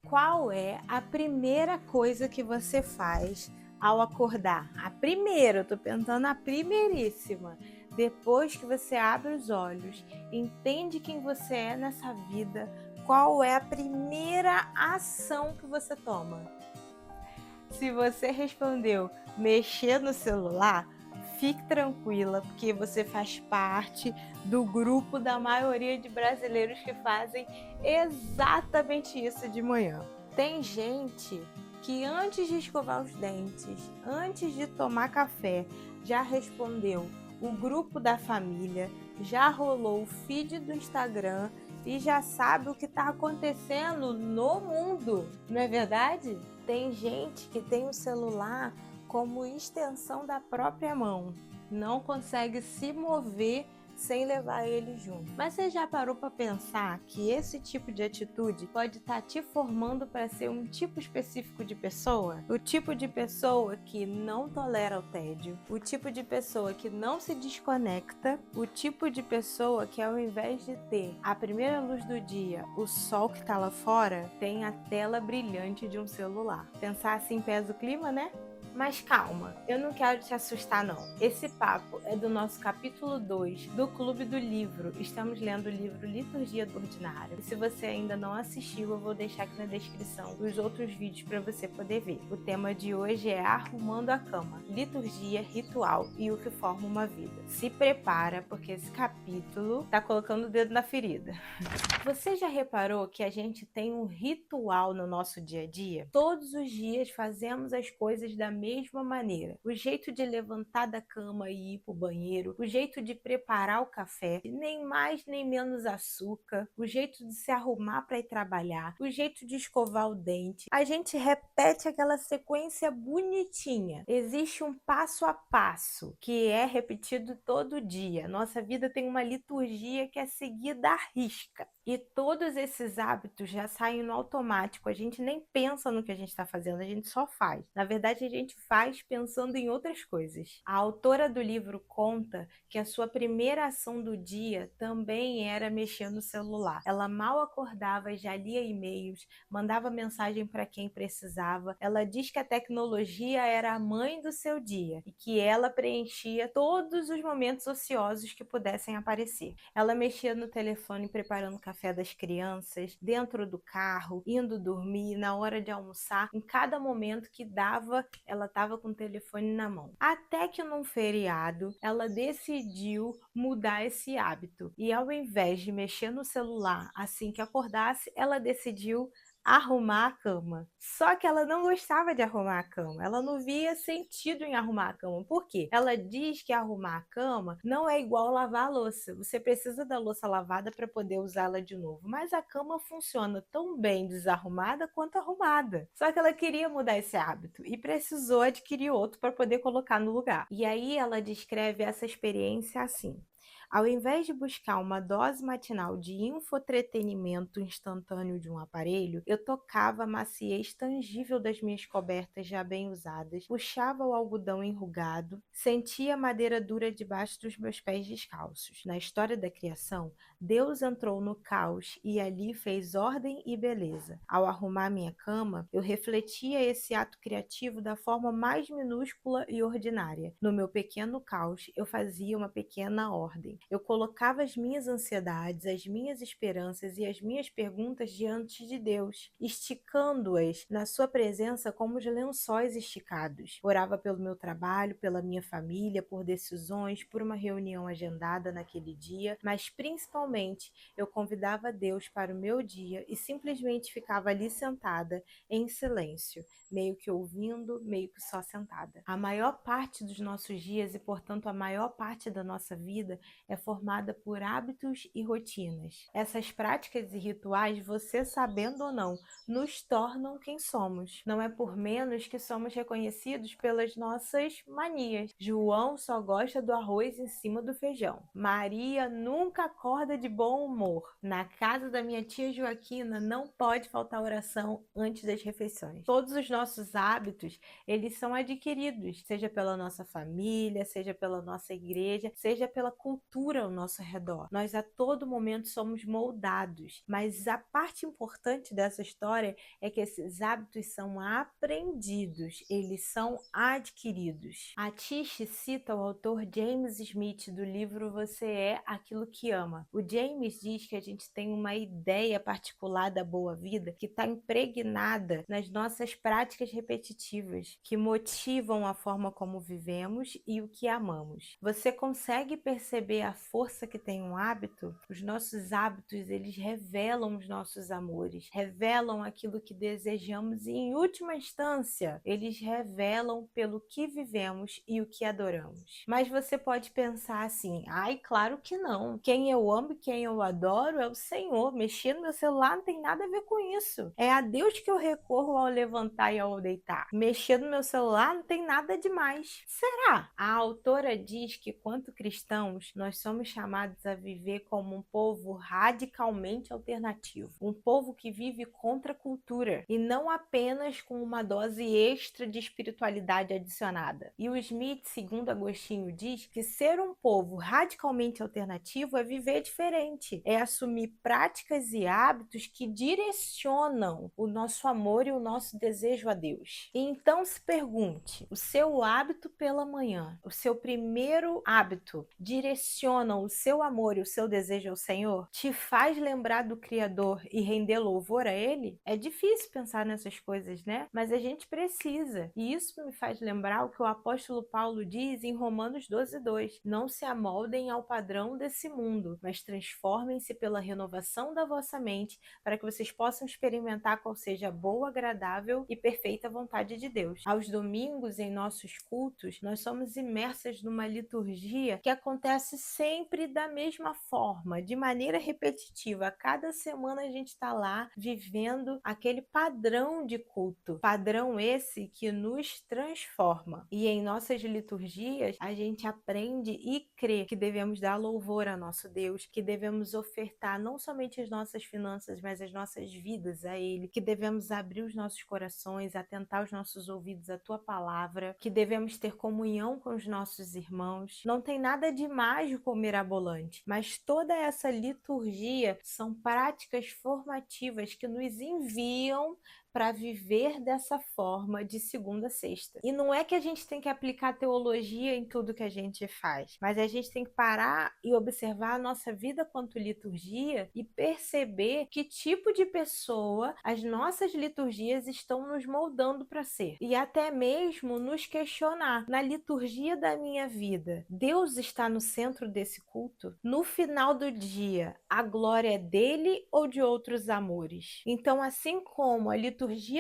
Qual é a primeira coisa que você faz ao acordar? A primeira, eu tô pensando a primeiríssima. Depois que você abre os olhos, entende quem você é nessa vida, qual é a primeira ação que você toma? Se você respondeu mexer no celular, fique tranquila, porque você faz parte do grupo da maioria de brasileiros que fazem exatamente isso de manhã. Tem gente que antes de escovar os dentes, antes de tomar café, já respondeu o grupo da família, já rolou o feed do Instagram e já sabe o que está acontecendo no mundo, não é verdade? Tem gente que tem o celular como extensão da própria mão, não consegue se mover sem levar ele junto. Mas você já parou para pensar que esse tipo de atitude pode estar te formando para ser um tipo específico de pessoa? O tipo de pessoa que não tolera o tédio, o tipo de pessoa que não se desconecta, o tipo de pessoa que ao invés de ter a primeira luz do dia, o sol que está lá fora, tem a tela brilhante de um celular. Pensar assim pesa o clima, né? Mas calma, eu não quero te assustar não. Esse papo é do nosso capítulo 2 do Clube do Livro. Estamos lendo o livro Liturgia do Ordinário. E se você ainda não assistiu, eu vou deixar aqui na descrição os outros vídeos para você poder ver. O tema de hoje é Arrumando a Cama, liturgia, ritual e o que forma uma vida. Se prepara, porque esse capítulo tá colocando o dedo na ferida. Você já reparou que a gente tem um ritual no nosso dia a dia? Todos os dias fazemos as coisas da mesma maneira. O jeito de levantar da cama e ir para o banheiro, o jeito de preparar o café, nem mais nem menos açúcar, o jeito de se arrumar para ir trabalhar, o jeito de escovar o dente. A gente repete aquela sequência bonitinha. Existe um passo a passo que é repetido todo dia. Nossa vida tem uma liturgia que é seguida à risca. E todos esses hábitos já saem no automático, a gente nem pensa no que a gente está fazendo, a gente só faz. Na verdade, a gente faz pensando em outras coisas. A autora do livro conta que a sua primeira ação do dia também era mexer no celular. Ela mal acordava, já lia e-mails, mandava mensagem para quem precisava. Ela diz que a tecnologia era a mãe do seu dia e que ela preenchia todos os momentos ociosos que pudessem aparecer. Ela mexia no telefone preparando café das crianças, dentro do carro, indo dormir, na hora de almoçar, em cada momento que dava, ela estava com o telefone na mão. Até que num feriado, ela decidiu mudar esse hábito e ao invés de mexer no celular assim que acordasse, ela decidiu arrumar a cama. Só que ela não gostava de arrumar a cama, ela não via sentido em arrumar a cama. Por quê? Ela diz que arrumar a cama não é igual lavar a louça. Você precisa da louça lavada para poder usá-la de novo, mas a cama funciona tão bem desarrumada quanto arrumada. Só que ela queria mudar esse hábito e precisou adquirir outro para poder colocar no lugar. E aí ela descreve essa experiência assim: ao invés de buscar uma dose matinal de infoentretenimento instantâneo de um aparelho, eu tocava a maciez tangível das minhas cobertas já bem usadas, puxava o algodão enrugado, sentia a madeira dura debaixo dos meus pés descalços. Na história da criação, Deus entrou no caos e ali fez ordem e beleza. Ao arrumar minha cama, eu refletia esse ato criativo da forma mais minúscula e ordinária. No meu pequeno caos, eu fazia uma pequena ordem. Eu colocava as minhas ansiedades, as minhas esperanças e as minhas perguntas diante de Deus, esticando-as na sua presença como os lençóis esticados. Orava pelo meu trabalho, pela minha família, por decisões, por uma reunião agendada naquele dia, mas principalmente eu convidava Deus para o meu dia e simplesmente ficava ali sentada, em silêncio, meio que ouvindo, meio que só sentada. A maior parte dos nossos dias e, portanto, a maior parte da nossa vida é formada por hábitos e rotinas. Essas práticas e rituais, você sabendo ou não, nos tornam quem somos. Não é por menos que somos reconhecidos pelas nossas manias. João só gosta do arroz em cima do feijão. Maria nunca acorda de bom humor. Na casa da minha tia Joaquina não pode faltar oração antes das refeições. Todos os nossos hábitos, eles são adquiridos, seja pela nossa família, seja pela nossa igreja, seja pela cultura cultura ao nosso redor. Nós a todo momento somos moldados, mas a parte importante dessa história é que esses hábitos são aprendidos, eles são adquiridos. A Tish cita o autor James Smith do livro Você é Aquilo que Ama. O James diz que a gente tem uma ideia particular da boa vida que está impregnada nas nossas práticas repetitivas, que motivam a forma como vivemos e o que amamos. Você consegue perceber a força que tem um hábito? Os nossos hábitos, eles revelam os nossos amores, revelam aquilo que desejamos e, em última instância, eles revelam pelo que vivemos e o que adoramos. Mas você pode pensar assim, ai, claro que não. Quem eu amo e quem eu adoro é o Senhor. Mexer no meu celular não tem nada a ver com isso. É a Deus que eu recorro ao levantar e ao deitar. Mexer no meu celular não tem nada demais. Será? A autora diz que, quanto cristãos, nós somos chamados a viver como um povo radicalmente alternativo. Um povo que vive contra a cultura e não apenas com uma dose extra de espiritualidade adicionada. E o Smith, segundo Agostinho, diz que ser um povo radicalmente alternativo é viver diferente, é assumir práticas e hábitos que direcionam o nosso amor e o nosso desejo a Deus. E então se pergunte, o seu hábito pela manhã, o seu primeiro hábito, direcionam o seu amor e o seu desejo ao Senhor? Te faz lembrar do Criador e render louvor a Ele? É difícil pensar nessas coisas, né? Mas a gente precisa. E isso me faz lembrar o que o apóstolo Paulo diz em Romanos 12:2. Não se amoldem ao padrão desse mundo, mas transformem-se pela renovação da vossa mente, para que vocês possam experimentar qual seja a boa, agradável e perfeita vontade de Deus. Aos domingos, em nossos cultos, nós somos imersas numa liturgia que acontece sempre da mesma forma, de maneira repetitiva. Cada semana a gente está lá vivendo aquele padrão de culto, padrão esse que nos transforma. E em nossas liturgias, a gente aprende e crê que devemos dar louvor a nosso Deus, que devemos ofertar não somente as nossas finanças, mas as nossas vidas a Ele, que devemos abrir os nossos corações, atentar os nossos ouvidos à Tua palavra, que devemos ter comunhão com os nossos irmãos. Não tem nada de mágico ou mirabolante, mas toda essa liturgia são práticas formativas que nos enviam para viver dessa forma de segunda a sexta. E não é que a gente tem que aplicar teologia em tudo que a gente faz, mas a gente tem que parar e observar a nossa vida quanto liturgia e perceber que tipo de pessoa as nossas liturgias estão nos moldando para ser. E até mesmo nos questionar, na liturgia da minha vida, Deus está no centro desse culto? No final do dia, a glória é dele ou de outros amores? Então, assim como a liturgia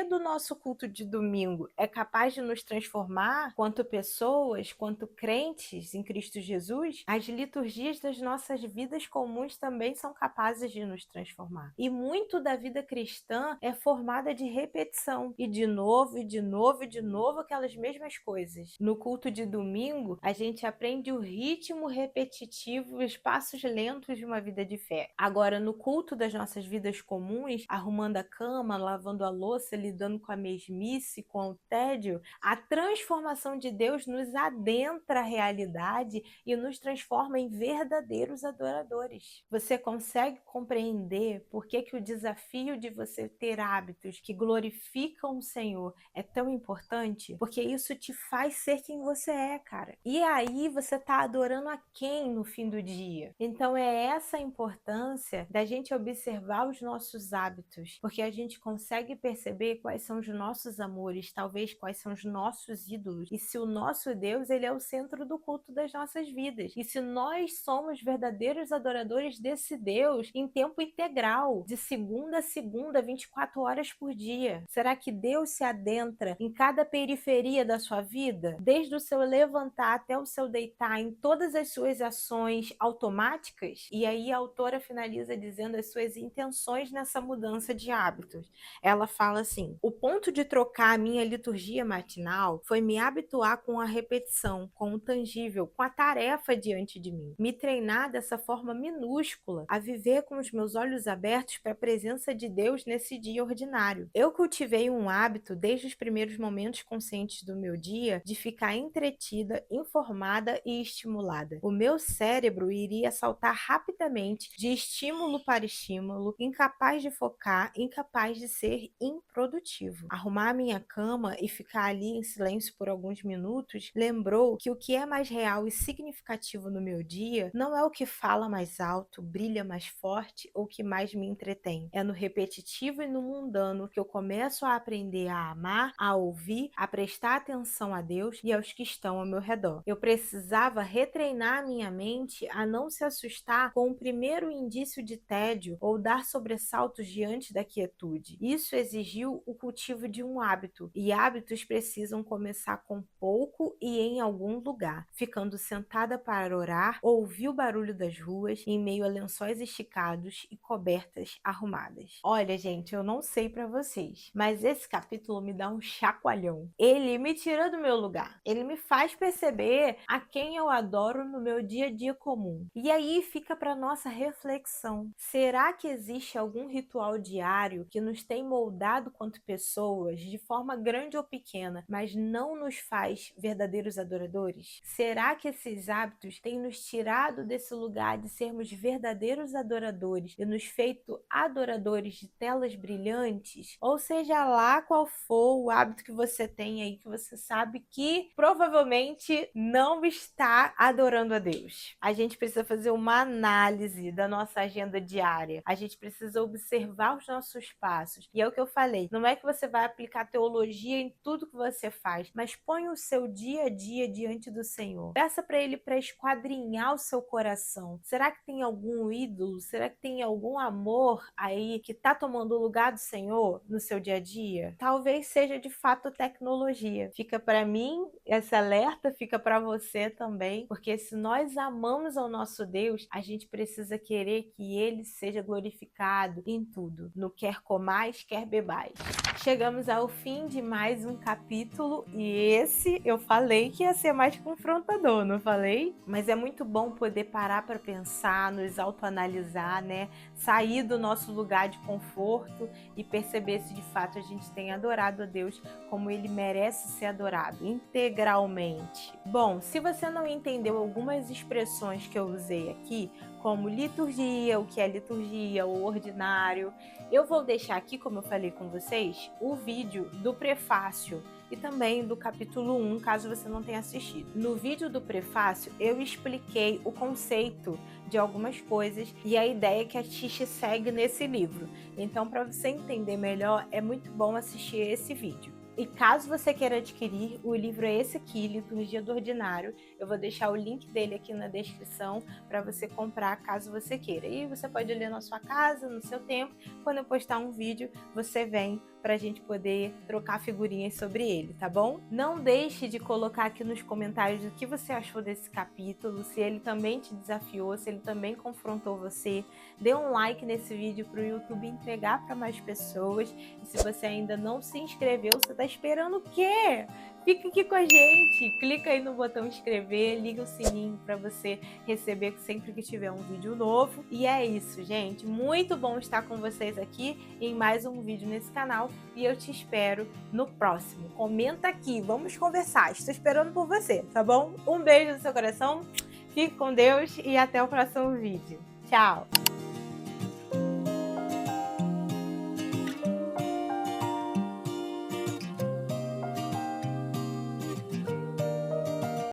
do nosso culto de domingo é capaz de nos transformar quanto pessoas, quanto crentes em Cristo Jesus, as liturgias das nossas vidas comuns também são capazes de nos transformar. E muito da vida cristã é formada de repetição, e de novo, e de novo, e de novo aquelas mesmas coisas. No culto de domingo, a gente aprende o ritmo repetitivo, os passos lentos de uma vida de fé. Agora, no culto das nossas vidas comuns, arrumando a cama, lavando a louça, lidando com a mesmice, com o tédio, a transformação de Deus nos adentra a realidade e nos transforma em verdadeiros adoradores. Você consegue compreender por que o desafio de você ter hábitos que glorificam o Senhor é tão importante? Porque isso te faz ser quem você é, cara. E aí você tá adorando a quem no fim do dia? Então é essa a importância da gente observar os nossos hábitos, porque a gente consegue perceber quais são os nossos amores, talvez quais são os nossos ídolos, e se o nosso Deus, ele é o centro do culto das nossas vidas, e se nós somos verdadeiros adoradores desse Deus em tempo integral, de segunda a segunda, 24 horas por dia. Será que Deus se adentra em cada periferia da sua vida? Desde o seu levantar até o seu deitar, em todas as suas ações automáticas? E aí a autora finaliza dizendo as suas intenções nessa mudança de hábitos. Ela fala fala assim: o ponto de trocar a minha liturgia matinal foi me habituar com a repetição, com o tangível, com a tarefa diante de mim. Me treinar dessa forma minúscula a viver com os meus olhos abertos para a presença de Deus nesse dia ordinário. Eu cultivei um hábito desde os primeiros momentos conscientes do meu dia de ficar entretida, informada e estimulada. O meu cérebro iria saltar rapidamente de estímulo para estímulo, incapaz de focar, incapaz de ser improdutivo. Arrumar a minha cama e ficar ali em silêncio por alguns minutos lembrou que o que é mais real e significativo no meu dia não é o que fala mais alto, brilha mais forte ou que mais me entretém. É no repetitivo e no mundano que eu começo a aprender a amar, a ouvir, a prestar atenção a Deus e aos que estão ao meu redor. Eu precisava retreinar a minha mente a não se assustar com o primeiro indício de tédio ou dar sobressaltos diante da quietude. Isso exigiu o cultivo de um hábito, e hábitos precisam começar com pouco e em algum lugar, ficando sentada para orar, ouvir o barulho das ruas em meio a lençóis esticados e cobertas arrumadas. Olha, gente, eu não sei para vocês, mas esse capítulo me dá um chacoalhão. Ele me tira do meu lugar. Ele me faz perceber a quem eu adoro no meu dia a dia comum. E aí fica para nossa reflexão. Será que existe algum ritual diário que nos tem moldado quanto pessoas, de forma grande ou pequena, mas não nos faz verdadeiros adoradores? Será que esses hábitos têm nos tirado desse lugar de sermos verdadeiros adoradores e nos feito adoradores de telas brilhantes? Ou seja lá qual for o hábito que você tem aí, que você sabe que provavelmente não está adorando a Deus. A gente precisa fazer uma análise da nossa agenda diária. A gente precisa observar os nossos passos. E é o que eu falei, não é que você vai aplicar teologia em tudo que você faz, mas põe o seu dia a dia diante do Senhor. Peça para Ele para esquadrinhar o seu coração. Será que tem algum ídolo? Será que tem algum amor aí que está tomando o lugar do Senhor no seu dia a dia? Talvez seja de fato tecnologia. Fica para mim esse alerta, fica para você também, porque se nós amamos ao nosso Deus, a gente precisa querer que Ele seja glorificado em tudo, no quer comais, quer bebais. Chegamos ao fim de mais um capítulo e esse eu falei que ia ser mais confrontador, não falei? Mas é muito bom poder parar para pensar, nos autoanalisar, né? Sair do nosso lugar de conforto e perceber se de fato a gente tem adorado a Deus como Ele merece ser adorado, integralmente. Bom, se você não entendeu algumas expressões que eu usei aqui, como liturgia, o que é liturgia, o ordinário, eu vou deixar aqui, como eu falei com vocês, o vídeo do prefácio e também do capítulo 1, caso você não tenha assistido. No vídeo do prefácio, eu expliquei o conceito de algumas coisas e a ideia que a Tish segue nesse livro. Então, para você entender melhor, é muito bom assistir esse vídeo. E caso você queira adquirir, o livro é esse aqui, Liturgia do Ordinário. Eu vou deixar o link dele aqui na descrição para você comprar, caso você queira. E você pode ler na sua casa, no seu tempo. Quando eu postar um vídeo, você vem para a gente poder trocar figurinhas sobre ele, tá bom? Não deixe de colocar aqui nos comentários o que você achou desse capítulo, se ele também te desafiou, se ele também confrontou você. Dê um like nesse vídeo para o YouTube entregar para mais pessoas. E se você ainda não se inscreveu, você está esperando o quê? Fica aqui com a gente, clica aí no botão inscrever, liga o sininho para você receber sempre que tiver um vídeo novo. E é isso, gente. Muito bom estar com vocês aqui em mais um vídeo nesse canal e eu te espero no próximo. Comenta aqui, vamos conversar. Estou esperando por você, tá bom? Um beijo no seu coração, fique com Deus e até o próximo vídeo. Tchau!